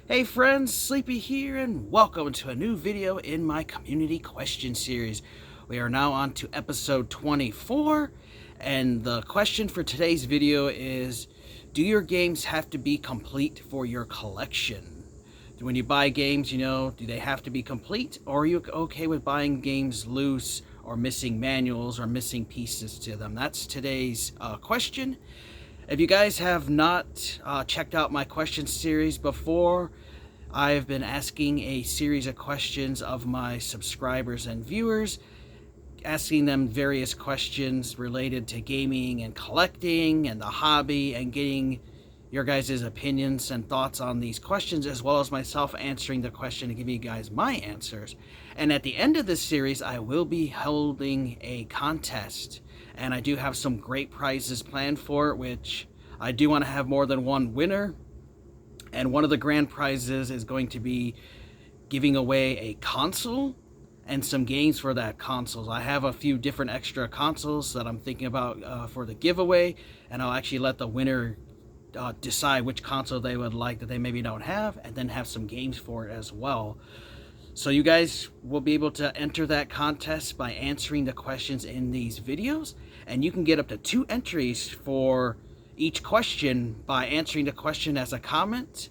Hey friends, Sleepy here, and welcome to a new video in my community question series. We are now on to episode 24, and the question for today's video is, do your games have to be complete for your collection? When you buy games, do they have to be complete, or are you okay with buying games loose or missing manuals or missing pieces to them? That's today's question. If you guys have not checked out my question series before, I've been asking a series of questions of my subscribers and viewers, asking them various questions related to gaming and collecting and the hobby, and getting your guys' opinions and thoughts on these questions, as well as myself answering the question and giving you guys my answers. And at the end of this series, I will be holding a contest, and I do have some great prizes planned for it, which I do want to have more than one winner. And one of the grand prizes is going to be giving away a console and some games for that console. I have a few different extra consoles that I'm thinking about for the giveaway, and I'll actually let the winner decide which console they would like that they maybe don't have, and then have some games for it as well. So you guys will be able to enter that contest by answering the questions in these videos, and you can get up to 2 entries for each question by answering the question as a comment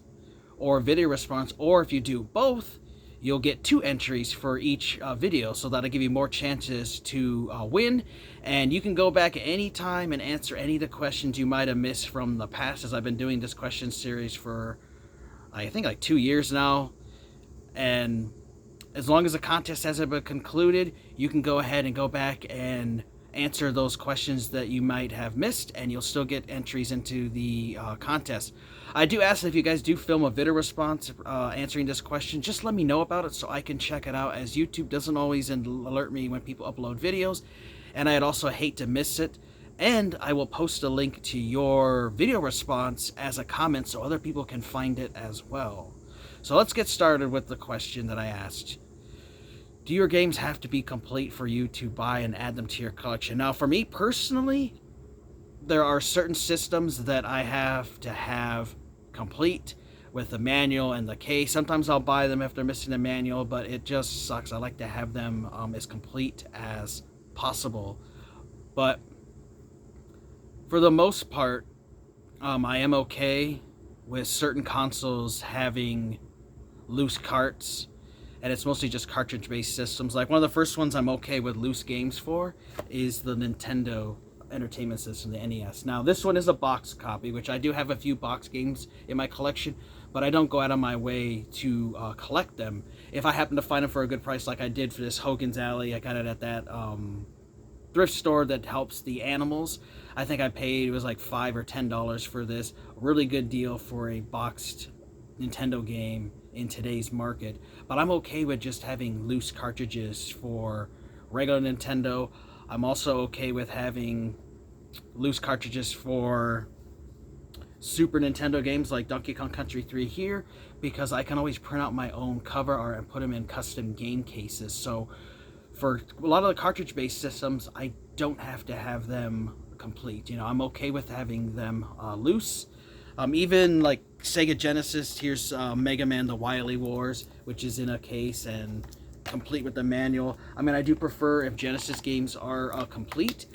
or video response, or if you do both, you'll get 2 entries for each video, so that'll give you more chances to win. And you can go back at any time and answer any of the questions you might have missed from the past, as I've been doing this question series for I think like 2 years now. And as long as the contest hasn't been concluded, you can go ahead and go back and answer those questions that you might have missed, and you'll still get entries into the contest. I do ask that if you guys do film a video response answering this question, just let me know about it so I can check it out, as YouTube doesn't always alert me when people upload videos, and I'd also hate to miss it. And I will post a link to your video response as a comment so other people can find it as well. So let's get started with the question that I asked. Do your games have to be complete for you to buy and add them to your collection? Now, for me personally, there are certain systems that I have to have complete with the manual and the case. Sometimes I'll buy them if they're missing the manual, but it just sucks. I like to have them as complete as possible. But for the most part, I am okay with certain consoles having loose carts, and it's mostly just cartridge-based systems. Like one of the first ones I'm okay with loose games for is the Nintendo Entertainment System, the NES. Now, this one is a box copy, which I do have a few box games in my collection, but I don't go out of my way to collect them. If I happen to find them for a good price, like I did for this Hogan's Alley, I got it at that thrift store that helps the animals. I think I paid, it was like $5 or $10 for this. Really good deal for a boxed Nintendo game in today's market. But I'm okay with just having loose cartridges for regular Nintendo. I'm also okay with having loose cartridges for Super Nintendo games like Donkey Kong Country 3 here, because I can always print out my own cover art and put them in custom game cases. So for a lot of the cartridge-based systems, I don't have to have them complete. I'm okay with having them loose. Even like Sega Genesis, here's Mega Man The Wily Wars, which is in a case and complete with the manual. I mean, I do prefer if Genesis games are complete,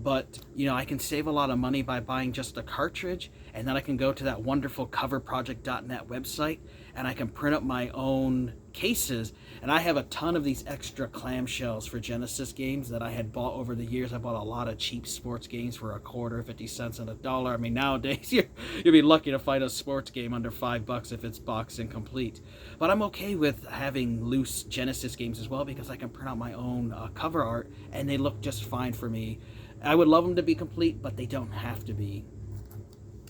but I can save a lot of money by buying just the cartridge, and then I can go to that wonderful coverproject.net website and I can print up my own cases. And I have a ton of these extra clamshells for Genesis games that I had bought over the years. I bought a lot of cheap sports games for a quarter, 50 cents, and $1. I mean, nowadays you'll be lucky to find a sports game under $5 if it's boxed and complete. But I'm okay with having loose Genesis games as well, because I can print out my own cover art and they look just fine for me. I would love them to be complete, but they don't have to be.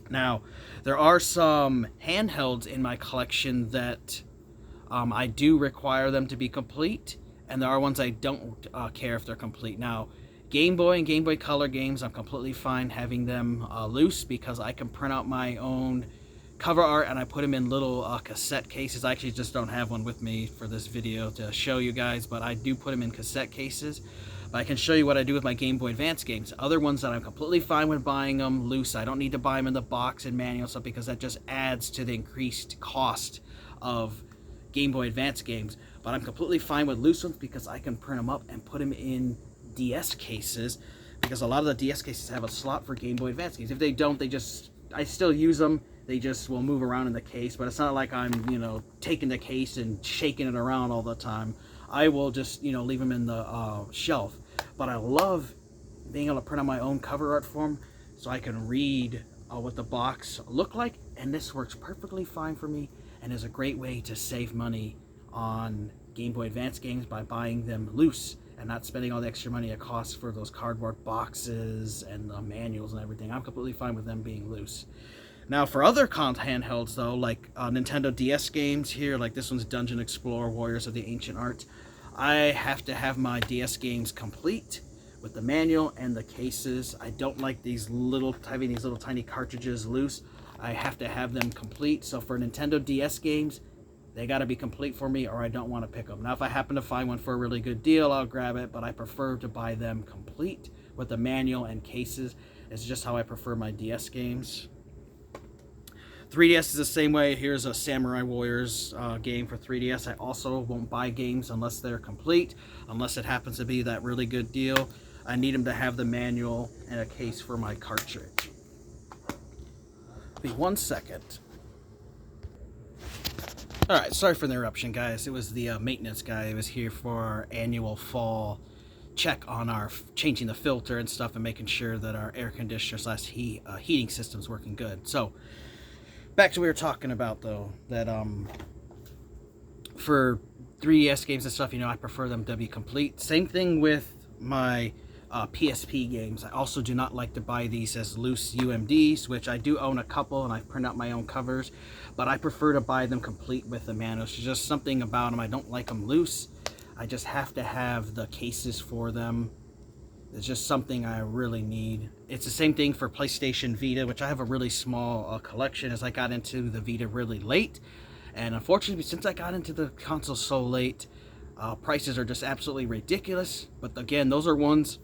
Now, there are some handhelds in my collection that I do require them to be complete, and there are ones I don't care if they're complete. Now, Game Boy and Game Boy Color games, I'm completely fine having them loose, because I can print out my own cover art and I put them in little cassette cases. I actually just don't have one with me for this video to show you guys, but I do put them in cassette cases. But I can show you what I do with my Game Boy Advance games. Other ones that I'm completely fine with buying them loose. I don't need to buy them in the box and manual stuff because that just adds to the increased cost of Game Boy Advance games. But I'm completely fine with loose ones because I can print them up and put them in DS cases, because a lot of the DS cases have a slot for Game Boy Advance games. If they don't, I still use them. They just will move around in the case, but it's not like I'm, taking the case and shaking it around all the time. I will just, leave them in the shelf. But I love being able to print out my own cover art for them so I can read what the box look like, and this works perfectly fine for me and is a great way to save money on Game Boy Advance games by buying them loose and not spending all the extra money it costs for those cardboard boxes and the manuals and everything. I'm completely fine with them being loose. Now, for other handhelds, though, like Nintendo DS games here, like this one's Dungeon Explorer Warriors of the Ancient Art, I have to have my DS games complete with the manual and the cases. I don't like these little tiny cartridges loose. I have to have them complete. So for Nintendo DS games, they got to be complete for me, or I don't want to pick them. Now, if I happen to find one for a really good deal, I'll grab it, but I prefer to buy them complete with the manual and cases. It's just how I prefer my DS games. 3DS is the same way. Here's a Samurai Warriors game for 3DS. I also won't buy games unless they're complete, unless it happens to be that really good deal. I need them to have the manual and a case for my cartridge. Be 1 second. Alright, sorry for the interruption, guys. It was the maintenance guy who was here for our annual fall check on our changing the filter and stuff and making sure that our air conditioner / heating system's working good. So, back to what we were talking about, though, that for 3DS games and stuff, I prefer them to be complete. Same thing with my PSP games. I also do not like to buy these as loose UMDs, which I do own a couple, and I print out my own covers, but I prefer to buy them complete with the manuals. There's just something about them. I don't like them loose. I just have to have the cases for them. It's just something I really need. It's the same thing for PlayStation Vita, which I have a really small collection, as I got into the Vita really late. And unfortunately, since I got into the console so late, prices are just absolutely ridiculous. But again, those are ones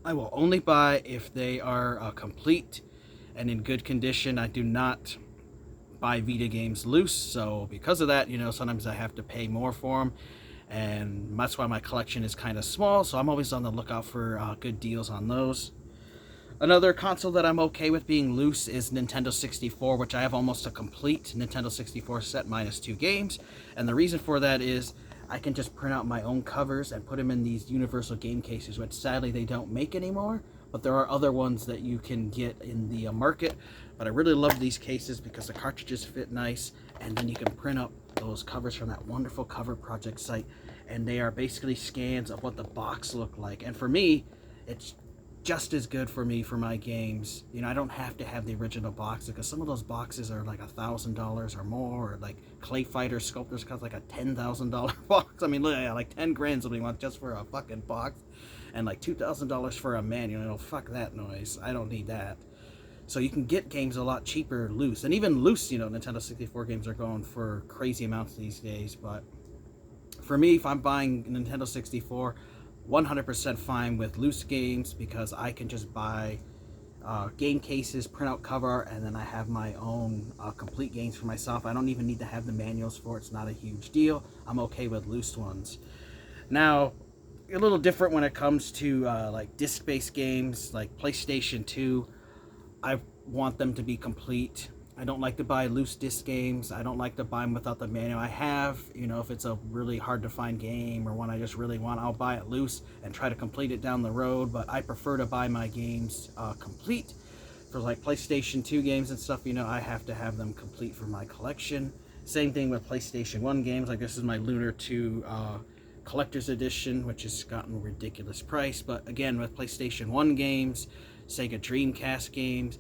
I will only buy if they are complete and in good condition. I do not buy Vita games loose, so because of that, sometimes I have to pay more for them, and that's why my collection is kind of small, so I'm always on the lookout for good deals on those. Another console that I'm okay with being loose is Nintendo 64, which I have almost a complete Nintendo 64 set minus 2 games, and the reason for that is I can just print out my own covers and put them in these universal game cases, which sadly they don't make anymore, but there are other ones that you can get in the market. But I really love these cases because the cartridges fit nice, and then you can print up those covers from that wonderful cover project site, and they are basically scans of what the box looked like. And for me, it's just as good for me for my games. I don't have to have the original box, because some of those boxes are like $1,000 or more, or like Clay Fighter Sculptors cost like a $10,000 box. I mean, like 10 grand somebody wants just for a fucking box, and like $2,000 for a manual. Fuck that noise. I don't need that. So you can get games a lot cheaper loose, and even loose, Nintendo 64 games are going for crazy amounts these days. But for me, if I'm buying Nintendo 64, 100% fine with loose games, because I can just buy game cases, print out cover, and then I have my own complete games for myself. I don't even need to have the manuals for it. It's not a huge deal. I'm okay with loose ones. Now, a little different when it comes to like disc-based games, like PlayStation 2. I want them to be complete. I don't like to buy loose disc games. I don't like to buy them without the manual. I have, if it's a really hard to find game or one I just really want, I'll buy it loose and try to complete it down the road. But I prefer to buy my games complete. For like PlayStation 2 games and stuff, I have to have them complete for my collection. Same thing with PlayStation 1 games. Like this is my Lunar 2 Collector's Edition, which has gotten a ridiculous price. But again, with PlayStation 1 games, Sega Dreamcast games,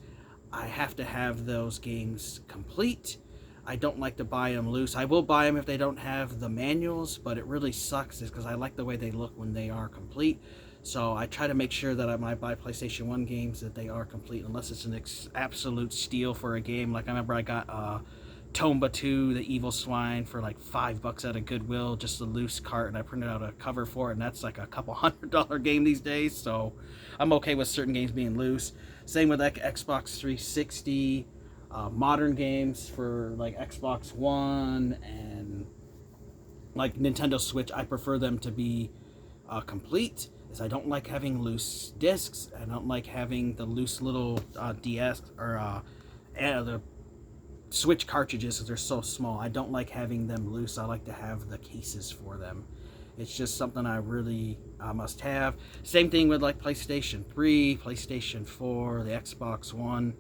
I have to have those games complete. I don't like to buy them loose. I will buy them if they don't have the manuals, but it really sucks is because I like the way they look when they are complete. So I try to make sure that I buy PlayStation 1 games that they are complete, unless it's an absolute steal for a game. Like I remember I got Tomba 2, the Evil Swine, for like $5 at a Goodwill, just a loose cart, and I printed out a cover for it, and that's like a couple $100 game these days, so I'm okay with certain games being loose. Same with like Xbox 360, modern games for like Xbox One and like Nintendo Switch, I prefer them to be complete, as I don't like having loose discs. I don't like having the loose little DS or the Switch cartridges, because they're so small. I don't like having them loose. I like to have the cases for them. It's just something I really must have. Same thing with like PlayStation 3, PlayStation 4, the Xbox One.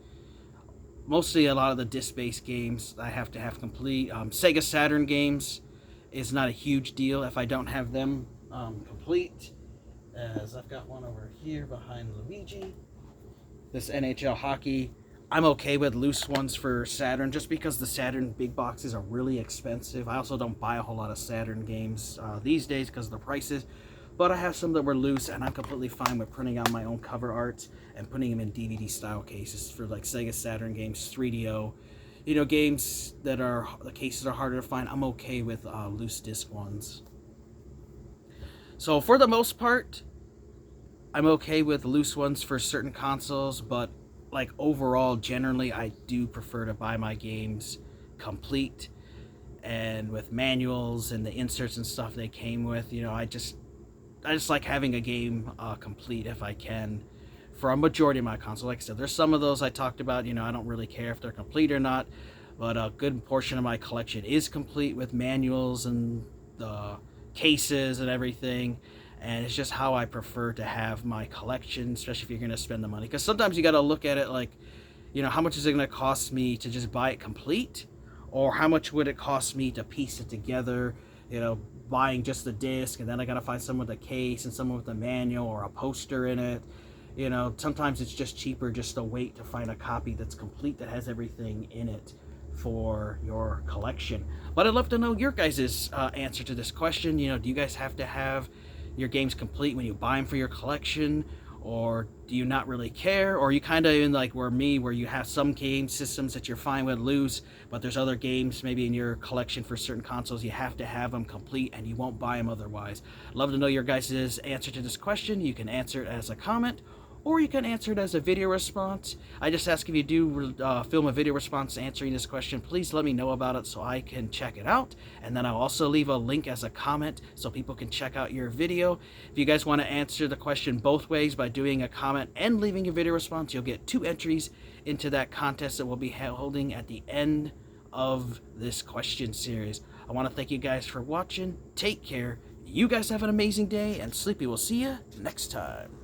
Mostly a lot of the disc-based games I have to have complete. Sega Saturn games is not a huge deal if I don't have them complete. As I've got one over here behind Luigi. This NHL hockey. I'm okay with loose ones for Saturn, just because the Saturn big boxes are really expensive. I also don't buy a whole lot of Saturn games these days because of the prices. But I have some that were loose, and I'm completely fine with printing out my own cover art and putting them in DVD style cases for like Sega Saturn games, 3DO. You know, games that are, the cases are harder to find, I'm okay with loose disc ones. So for the most part, I'm okay with loose ones for certain consoles, but like overall, generally, I do prefer to buy my games complete and with manuals and the inserts and stuff they came with. You know, I just like having a game complete if I can for a majority of my console. Like I said, there's some of those I talked about, you know, I don't really care if they're complete or not, but a good portion of my collection is complete with manuals and the cases and everything. And it's just how I prefer to have my collection, especially if you're going to spend the money. Because sometimes you got to look at it like, you know, how much is it going to cost me to just buy it complete? Or how much would it cost me to piece it together, you know, buying just the disc, and then I got to find someone with a case and someone with a manual or a poster in it. You know, sometimes it's just cheaper just to wait to find a copy that's complete, that has everything in it for your collection. But I'd love to know your guys' answer to this question. You know, do you guys have to have your games complete when you buy them for your collection, or do you not really care? Or are you kind of in like where you have some game systems that you're fine with loose, but there's other games maybe in your collection for certain consoles you have to have them complete and you won't buy them otherwise? I'd love to know your guys' answer to this question. You can answer it as a comment, or you can answer it as a video response. I just ask, if you do film a video response answering this question, please let me know about it so I can check it out. And then I'll also leave a link as a comment so people can check out your video. If you guys want to answer the question both ways by doing a comment and leaving a video response, you'll get 2 entries into that contest that we'll be holding at the end of this question series. I want to thank you guys for watching. Take care. You guys have an amazing day, and Sleepy will see you next time.